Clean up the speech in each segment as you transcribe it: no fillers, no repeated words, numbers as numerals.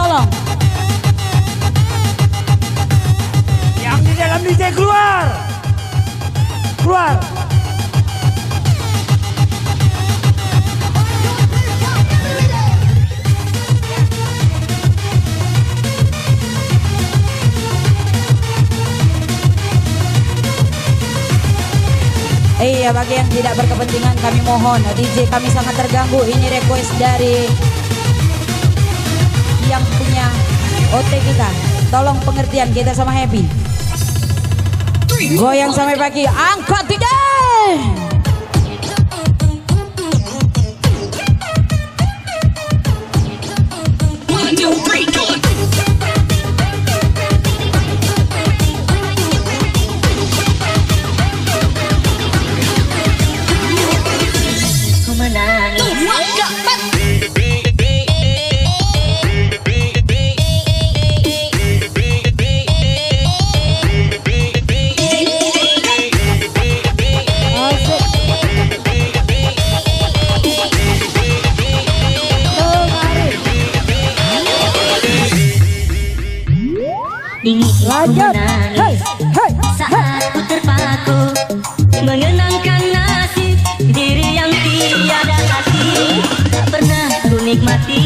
tolong. Yang di dalam DJ keluar. Keluar. Iya, bagi yang tidak berkepentingan kami mohon, DJ kami sangat terganggu. Ini request dari yang punya OT kita. Tolong pengertian, kita sama happy. Goyang sampai pagi, angkat tidak. One, two, three, go on. Lanjut. Hey, hey, saat ku terpaku mengenangkan nasib diri yang tiada kasih. Tak pernah ku nikmati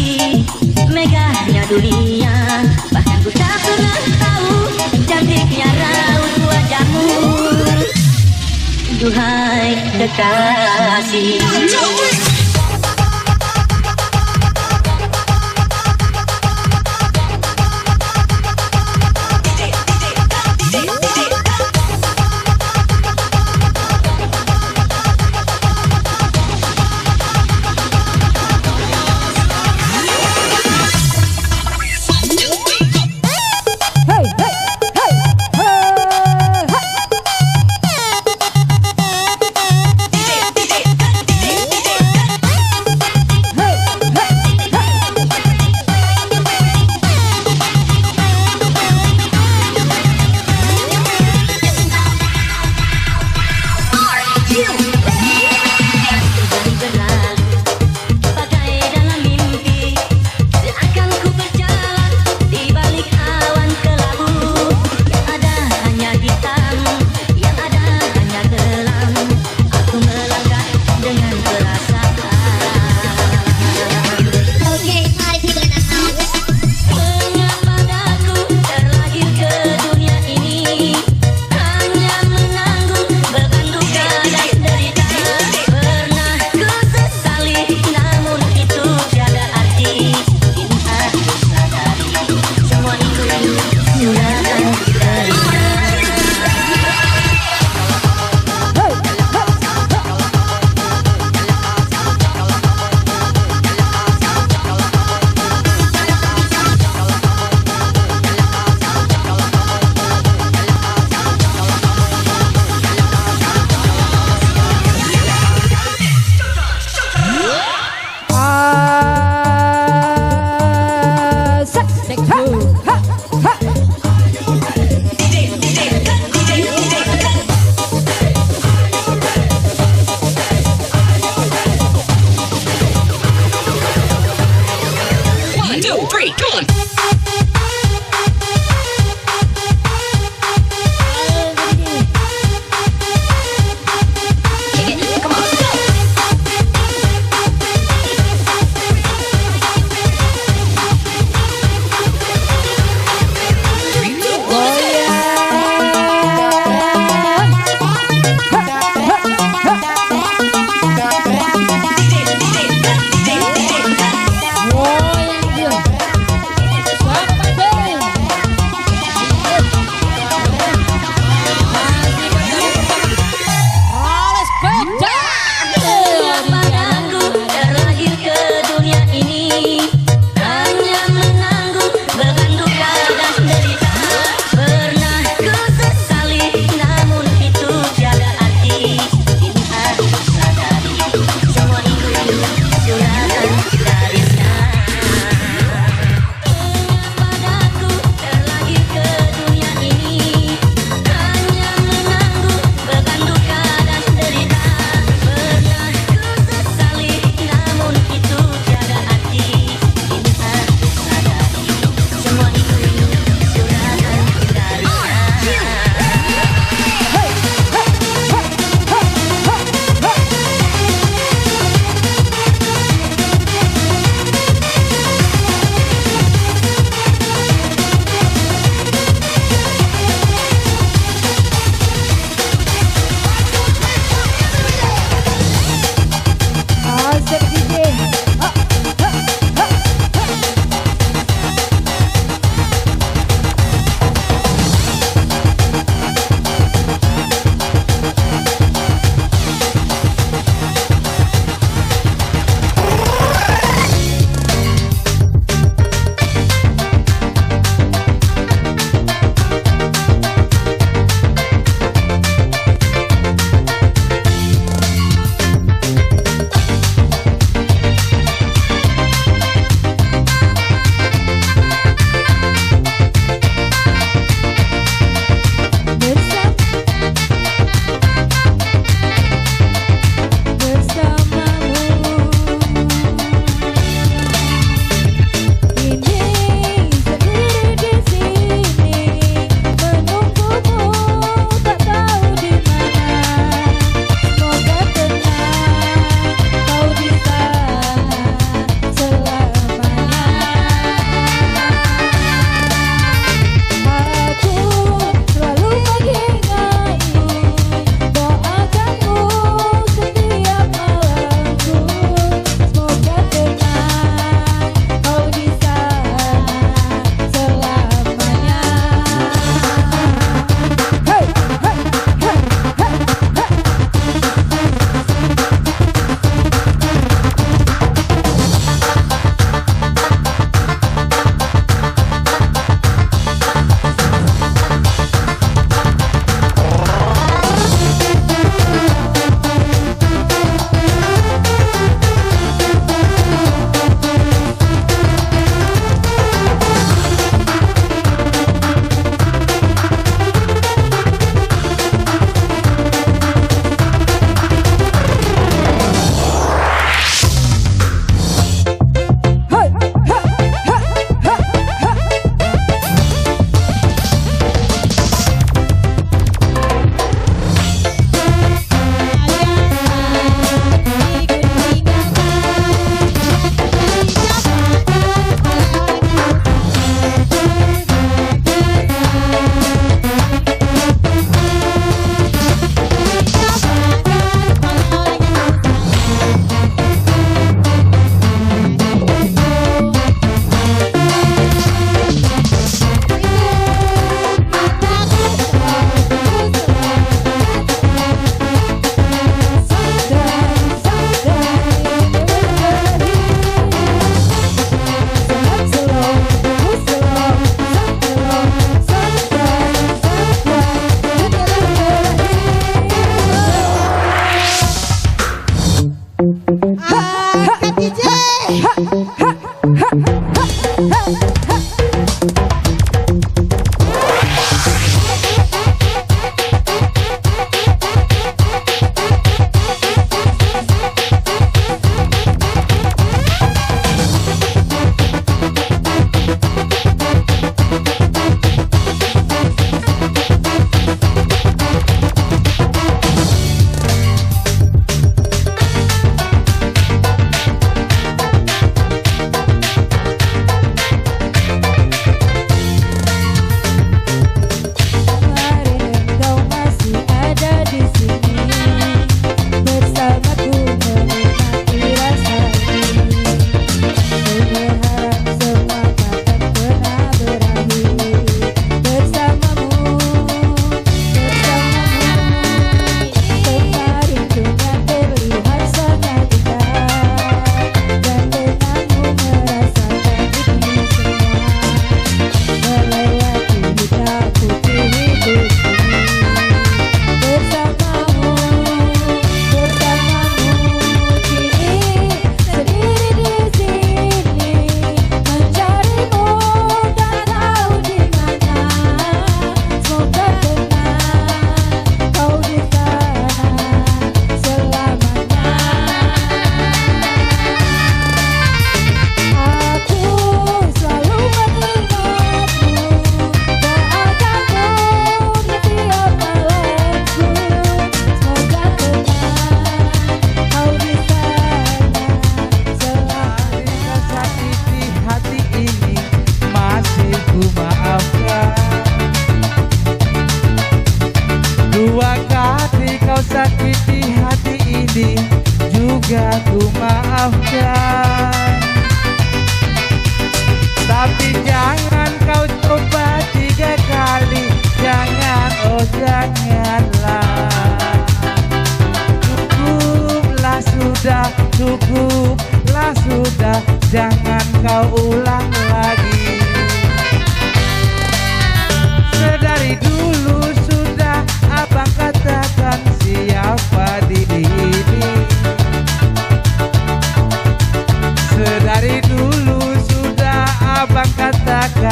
megahnya dunia, bahkan ku tak pernah tahu cantiknya raut wajahmu. Duhai kekasih,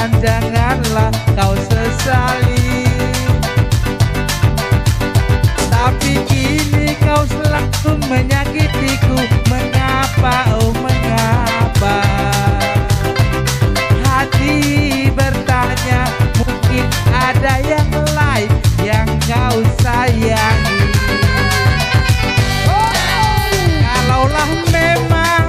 dan janganlah kau sesali. Tapi kini kau selalu menyakitiku. Mengapa, oh mengapa? Hati bertanya, mungkin ada yang lain yang kau sayangi. Kalaulah memang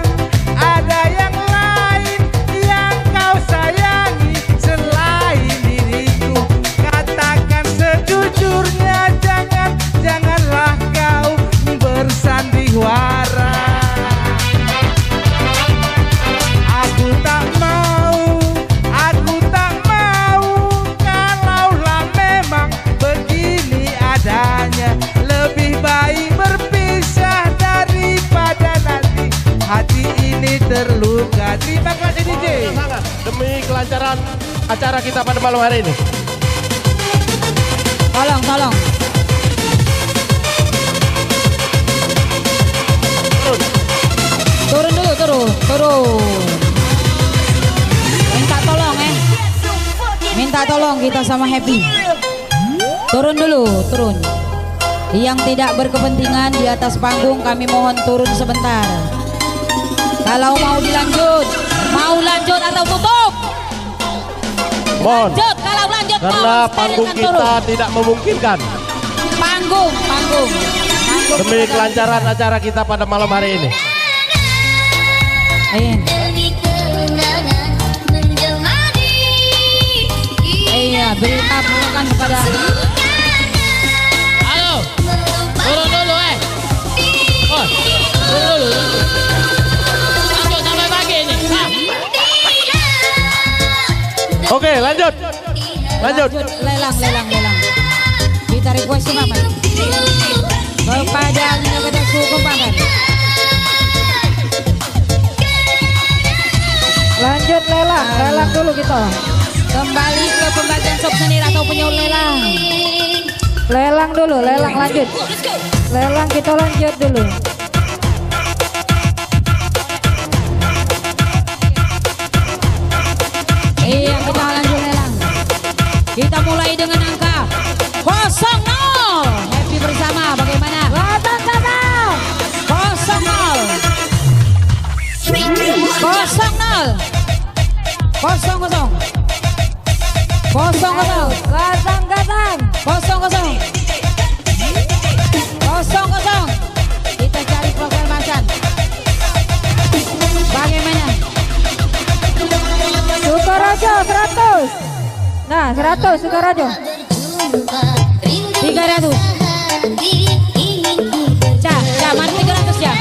ada yang lain yang kau sayangi selain diriku, katakan sejujurnya, janganlah kau bersandiwara. Aku tak mau, kalaulah memang begini adanya. Lebih baik berpisah daripada nanti hati ini terluka. Terima kasih DJ. Demi kelancaran acara kita pada malam hari ini. Tolong. Turun dulu, turun. Minta tolong kita sama Happy. Turun dulu, turun. Yang tidak berkepentingan di atas panggung kami mohon turun sebentar. Kalau mau lanjut atau tutup. Mohon. Lanjut, kalau lanjut Karena mau, panggung silakan kita turun. tidak memungkinkan. Panggung. Demi kelancaran acara kita pada malam hari ini. Iya, beri aplakan kepada. Halo, turun dulu oh, turun dulu. Lanjut sampai pagi ini. Oke, lanjut. Lelang. Kita request apa? Kepada kita suku pangan. Lanjut lelang dulu kita. Kembali ke pembagian souvenir atau penyaur lelang. Lelang dulu, lanjut. Lelang kita lanjut dulu. Iya, kita lanjut lelang. Kita mulai dengan angka 00. Happy bersama bagaimana? 00. Kita cari program macan. Bagaimana? Sukaraja 100. Nah, 100 Sukaraja. 300. Mana 300 ya?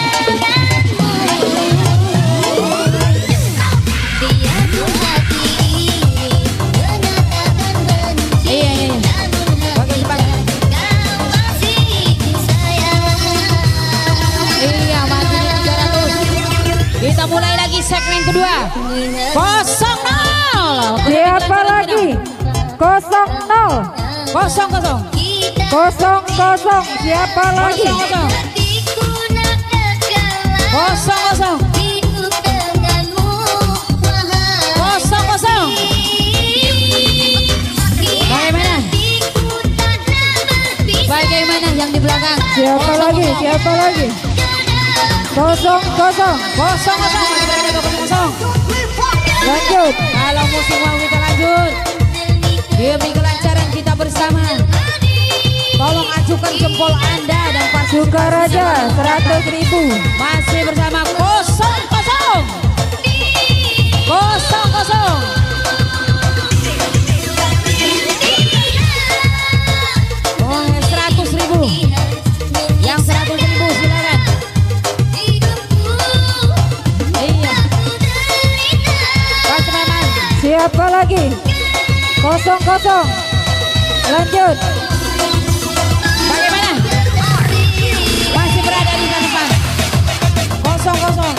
Iya. Pakai cepat. Iya, masih 300. Kita mulai lagi segmen kedua. 00. Siapa lagi? 00. 00. Siapa lagi? 00. Bagaimana yang di belakang? Siapa lagi? 00. Lanjut. Kalau musim mau kita lanjut. Demi kelancaran kita bersama. Tolong ajukan jempol Anda dan Pak Sukaraja 100.000. masih bersama 00. Oh, 100.000. Yang 100.000 silakan. Iya. Pak Semangat. Siapa lagi? 00. Lanjut. Bagaimana? Masih berada di depan. 00.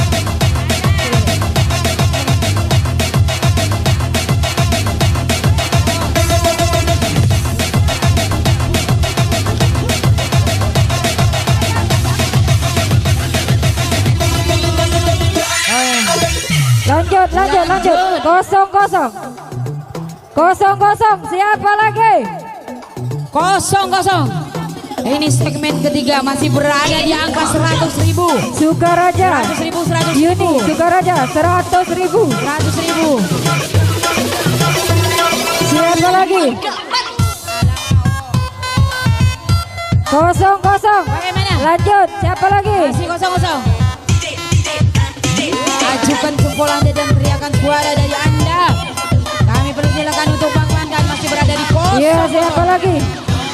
Lanjut. 00. Kosong. Siapa lagi? Kosong. Ini segmen ketiga masih berada di angka 100.000. Sukaraja. 100.000. Yuni Sukaraja 100.000. 100.000. Siapa lagi? Kosong. Bagaimana? Lanjut. Siapa lagi? Masih kosong. Ajukan jempol Anda dan teriakan suara dari Anda. Kami persilakan untuk bangkuan dan masih berada di kosong. Iya, siapa lagi?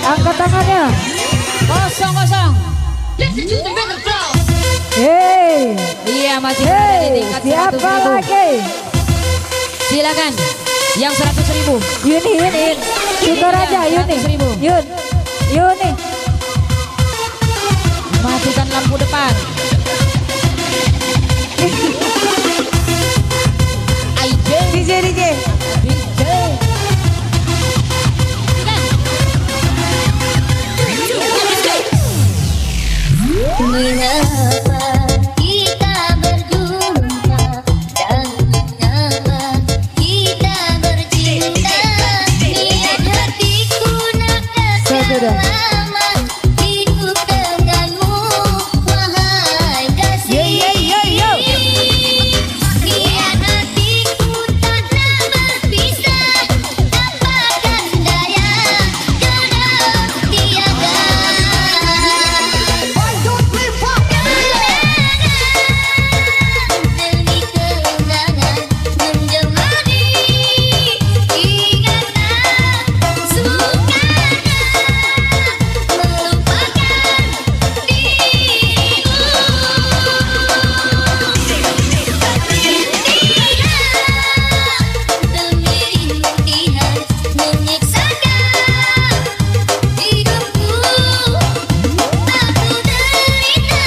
Angkat tangannya. Kosong. Hei. Iya, masih berada di tingkat Siapa 100.000. lagi? Silakan. Yang 100.000. Yuni. Sukaraja Yuni. 100.000. Yuni. Matikan lampu depan. DJ. Mengapa kita berjumpa dan mengapa kita bercinta? Niat hatiku nak selama hidup denganmu, wahai kasih. Niat hatiku tak nak berpisah, apakan daya jodoh tiada. Demi kenangan menjemari ingatan, sukana melupakan dirimu. Demi rintihan menyiksakan hidupku, aku derita.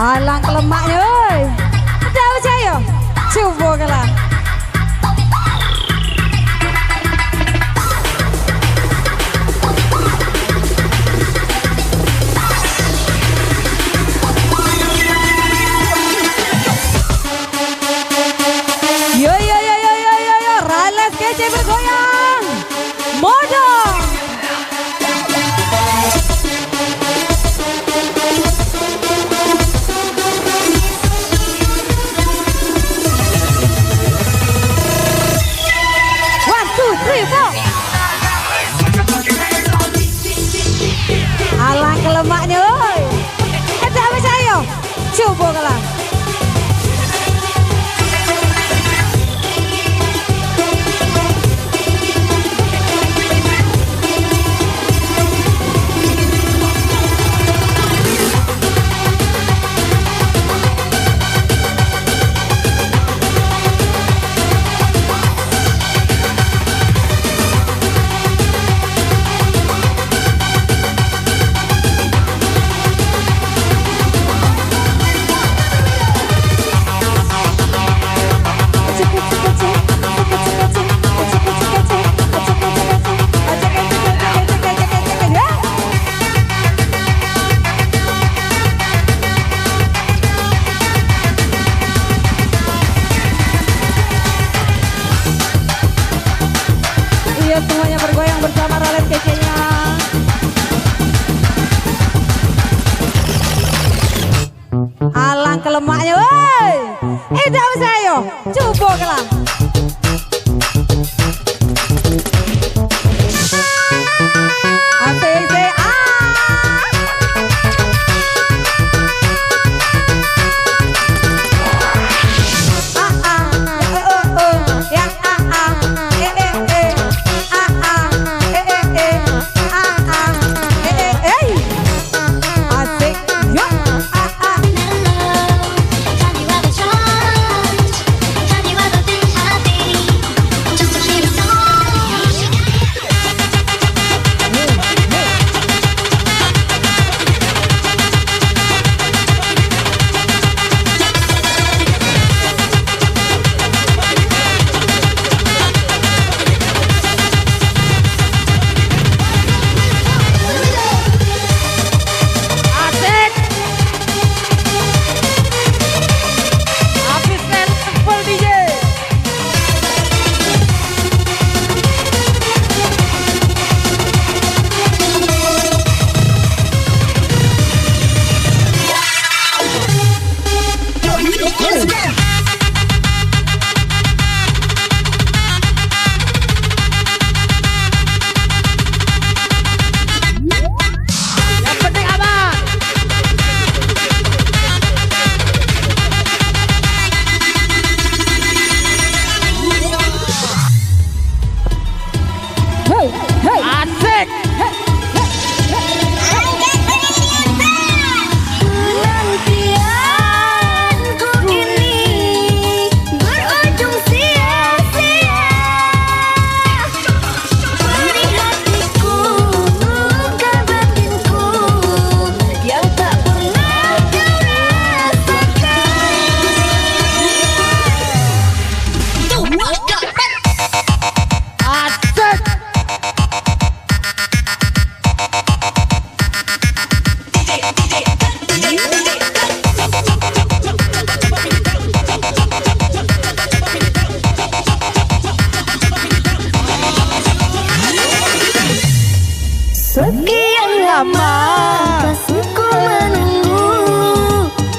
Alang kelemaknya, oi. Ada apa saya? Coba kalah. Yo, Rales kece bergoyang. Modal. Alang kelemaknya, oi. Ada apa saya? Coba kalah. semuanya bergoyang bersama Rales kece-nya. Alang kelemaknya, woi. Tidak usah yo, coba kelang. Asik sih, sekian lama kasihku menunggu,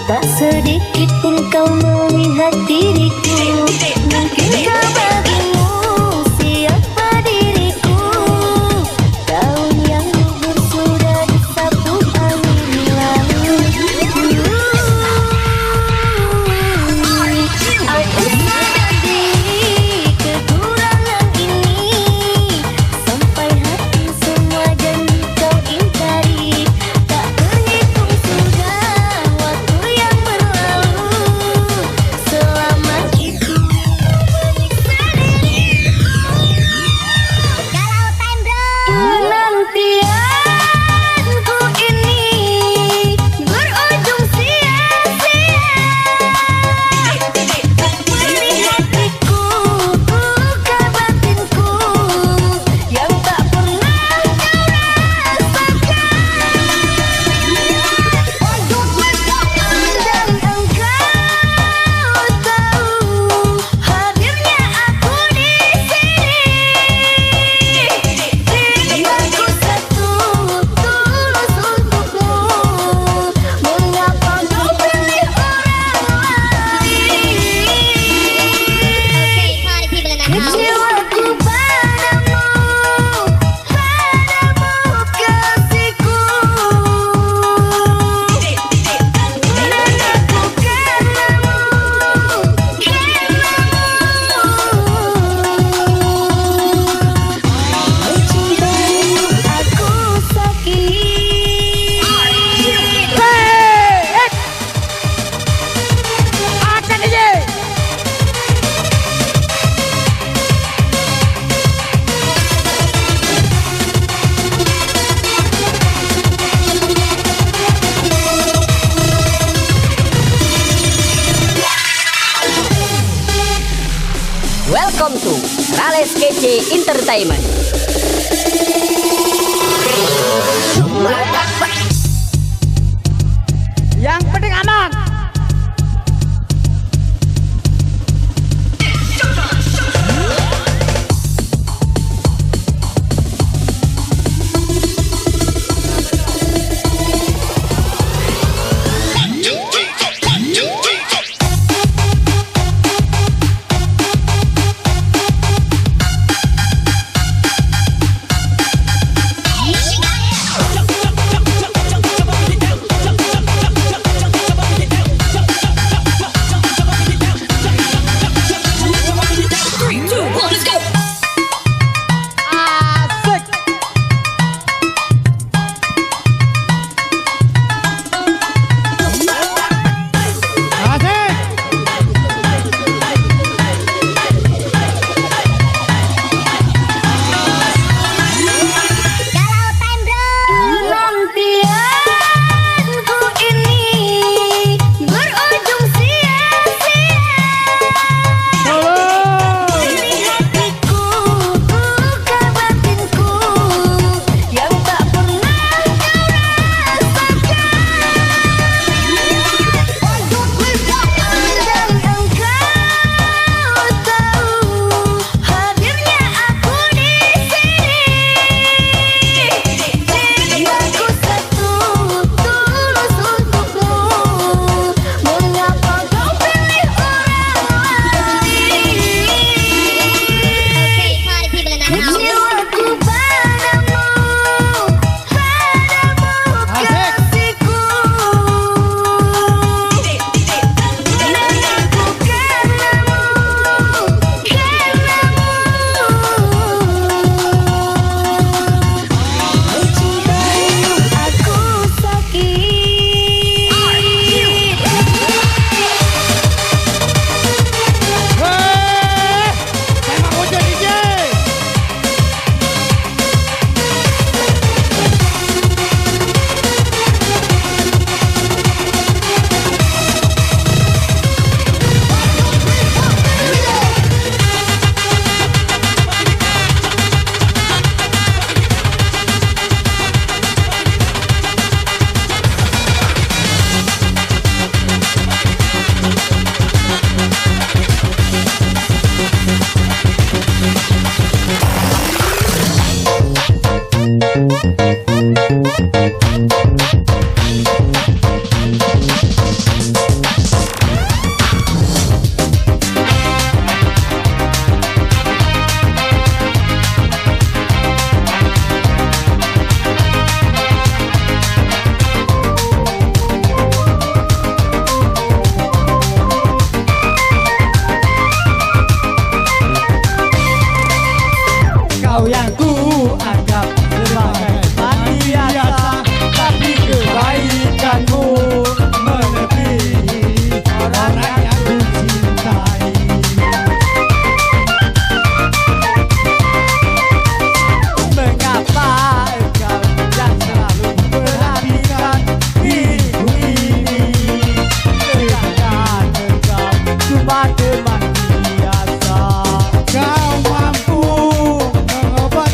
tak sedikit pun kau melihat diriku. Mungkinkah bagimu siapa diriku? Tahun yang gugur sudah disapu angin lalu. Aku sadari kekurangan ini, sampai hati semua janji kau ingkari. Tak terhitung sudah waktu yang berlalu, selama itu menyiksa diriku. Kalau time bro, penantianku ini berujung sia-sia. Melihatku, buka batinku yang tak pernah kau rasakan. Dan engkau tahu hadirnya aku di sini. Cintaku satu tulus untukmu, mengapa kau pilih orang lain? Jiwaku padamu, kasihku. Dan aku karenamu, cintamu aku sakit. Akan DJ. Welcome to Rales Kece Entertainment. Yang penting aman. Kau yang ku anggap sebagai teman biasa, tapi kebaikanmu melebihi orang yang ku cintai. Mengapa engkau yang selalu perhatikan diriku ini, sedangkan engkau cuma teman biasa? Kau mampu mengobati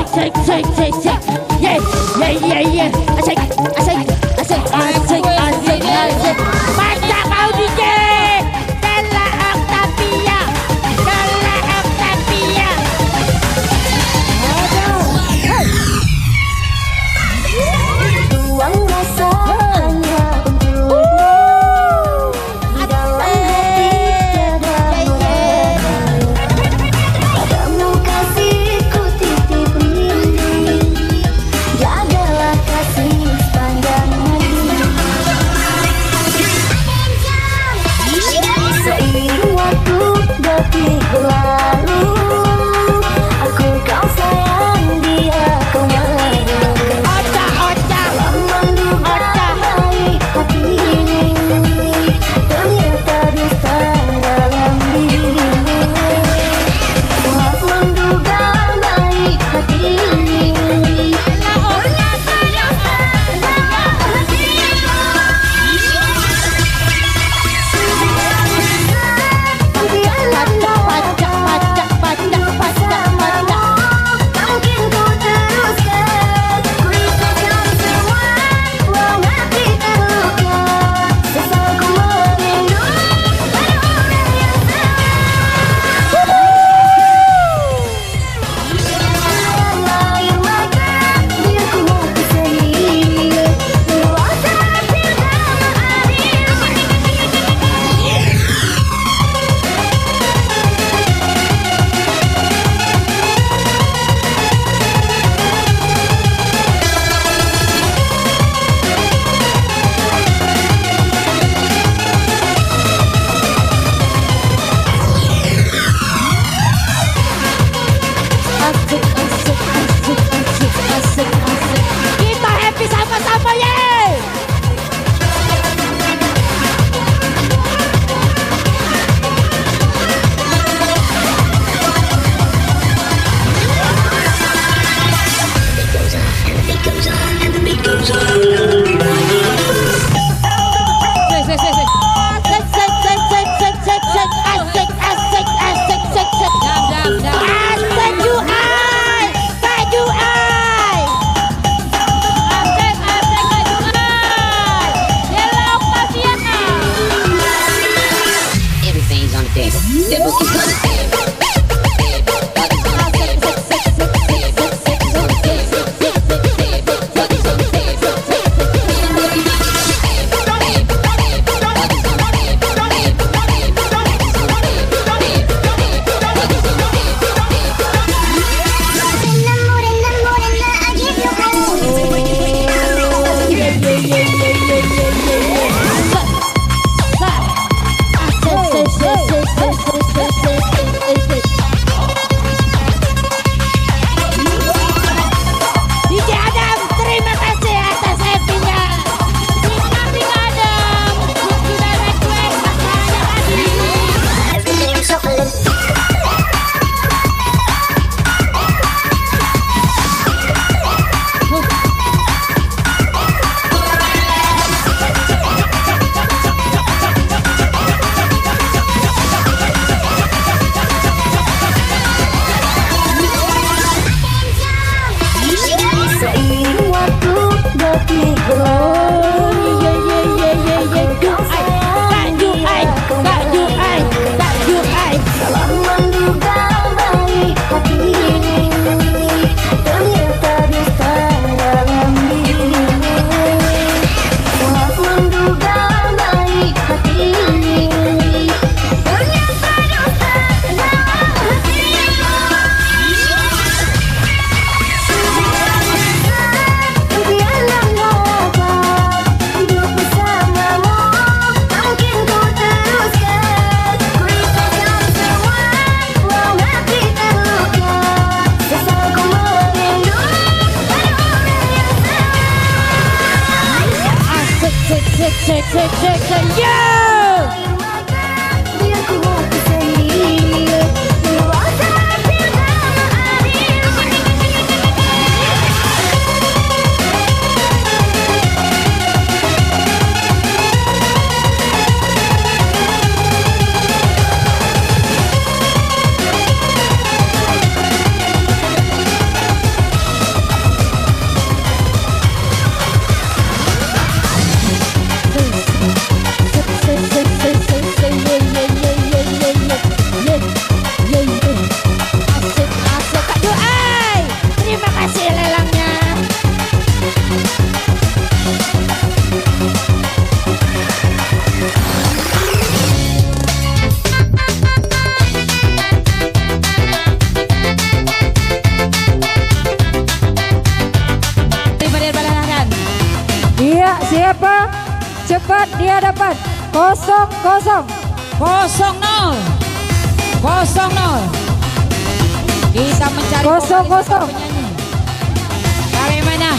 Asik, asik, asik, asik. Yeah, yeah, yeah, yeah. Asik, asik, asik, asik, asik, asik. Mantap kau DJ. Stella Octavia, Stella Octavia. Tuang rasa hanya untukmu. Di dalam hati terdalam. Padamu kasihku titip rindu. Jagalah kasih sepanjang hari. Seiring waktu detik berlalu, aku kau sayang, dia kau malu. Dalam menduga baik hati ini, ternyata dusta dalam dirimu. Telah menduga baik hati ini, ternyata dusta dalam hatimu. Mungkin ku teruskan, ku ikhlaskan semua, walau hati terluka. Sesal ku merindu pada orang yang salah. Air mata biar ku mati sendiri, luasa pertama hari. Asik, asik, asik, asik, asik, asik. Kita happy sama-sama, yeay! Sik, sik, sik, sik. Sik, sik, sik, sik, sik, sik, sik. Asik, asik, asik, sik, sik. Asik you ai, baju ai. Asik, asik, baju ai. Stella Octavia. Everything's on the table. The book is on the table. DJ Adam, terima kasih atas happy-nya. Terima kasih Adam, sudah request masalahnya tadi. Seiring waktu detik berlalu, kau sayang, dia kau malu. Dalam menduga baik hati ini, ternyata dusta dalam dirimu. Telah menduga baik hati ini, ternyata dusta dalam hatimu. Biarlah apa hidup bersamamu, mungkin ku teruskan, ku ikhlaskan semua, walau hati terluka. Sesal ku merindu pada orang yang salah. Asik, sik, sik, sik, sik, sik, sik, yo! Air mata biar ku mati sendiri, luasa pertama hari. Siapa cepat dia dapat. 0-0. 0-0. Kita mencari 0-0. penyanyi. Bagaimana?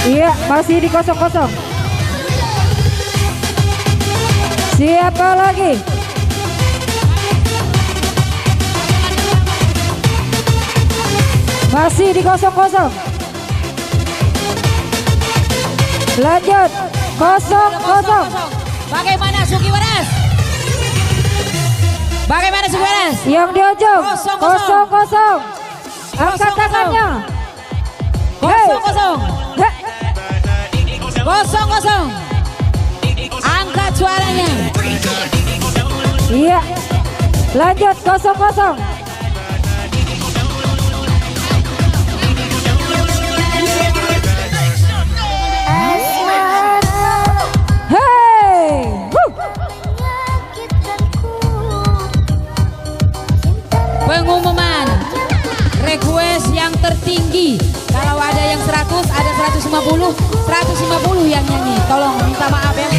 Iya, masih di 0-0. Siapa lagi? Masih di 0-0. Lanjut 0-0. Bagaimana Suki Waras? Yang di ujung 0-0. Angkat tangannya. 0-0. Hei. 0-0. Angkat suaranya. Iya. Lanjut 0-0. Hey. Pengumuman request yang tertinggi. Kalau ada yang 100, ada 150 yang nyanyi. Tolong minta maaf ya.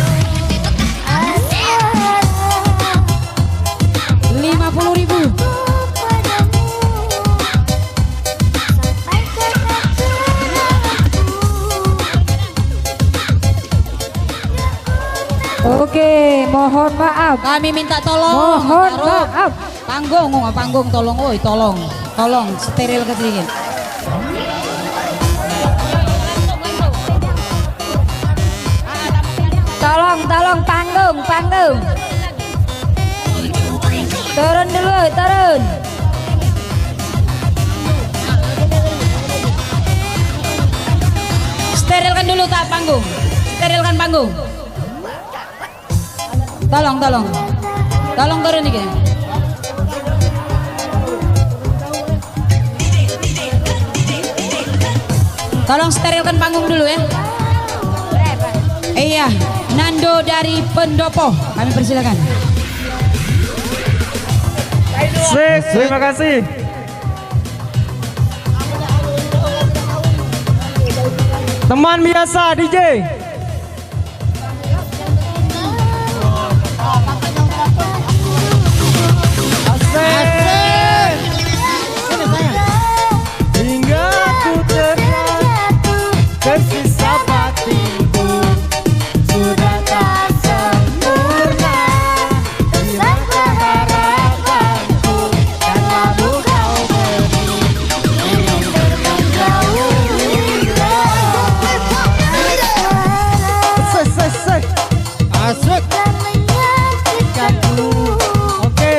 50.000. Oke, mohon maaf. Kami minta tolong. Mohon taruh maaf. Panggung tolong, tolong steril ke sedikit. Tolong panggung. Turun dulu, turun. Sterilkan dulu tak panggung. Sterilkan panggung. Tolong turun dikit. Tolong sterilkan panggung dulu ya. Iya, Nando dari Pendopo, kami persilakan. Terima kasih. Teman biasa DJ. Asik. Hingga ku terjatuh tersisa batinku sudah tak sempurna. Hilangkan harapanku dan lalu kau pergi meninggalkan jauh. Asik. Oke.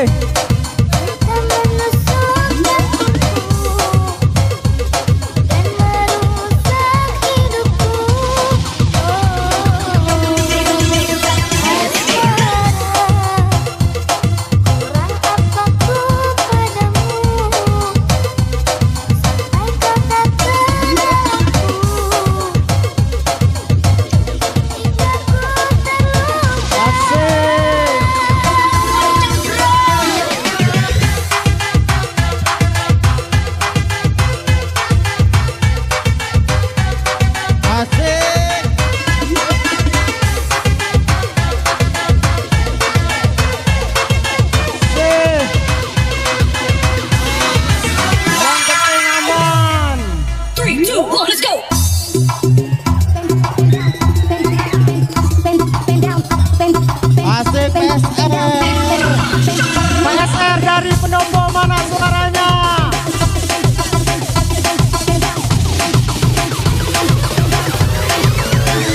PSR dari Pendopo, mana suaranya?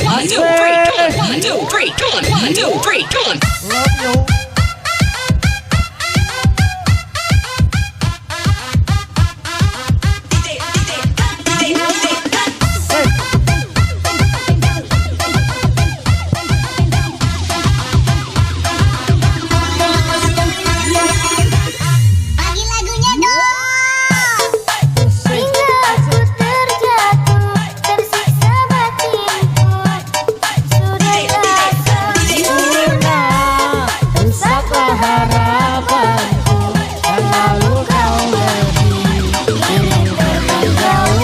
One, two, three, come on. 1, 2, 3, come on. 1, 2, 3, come on. Love you. Bagi lagunya dong. Hingga aku terjatuh, tersiksa batinku sudah tak sempurna. Rusaklah harapanku dan lalu kau pergi meninggalkan jauh.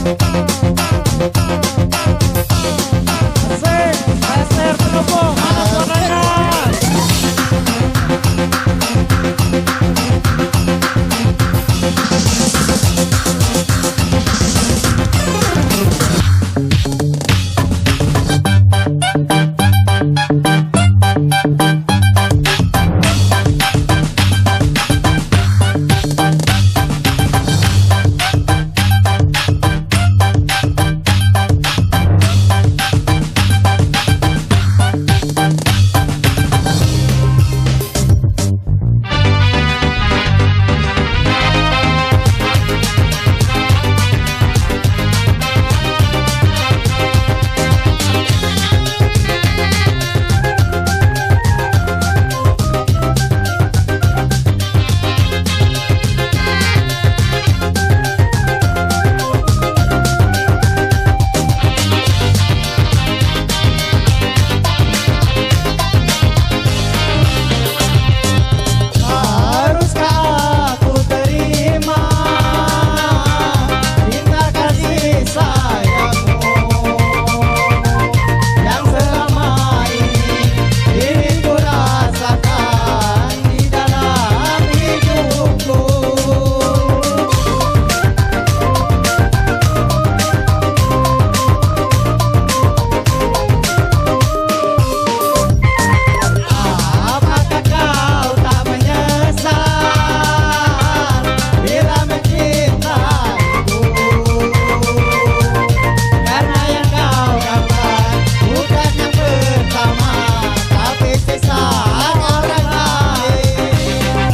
Asik, Lester Pendopo, mana suaranya? Haruskah aku terima cinta kasih sayangmu yang selama ini diriku rasakan di dalam hidupku. Apakah kau tak menyesal bila mencintaiku? Karena yang kau dapat bukan yang pertama, tapi sisaan orang lain.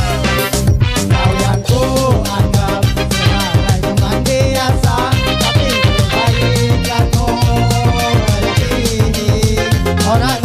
Kau yang ku anggap sebagai teman biasa, tapi kebaikanmu melebihi orang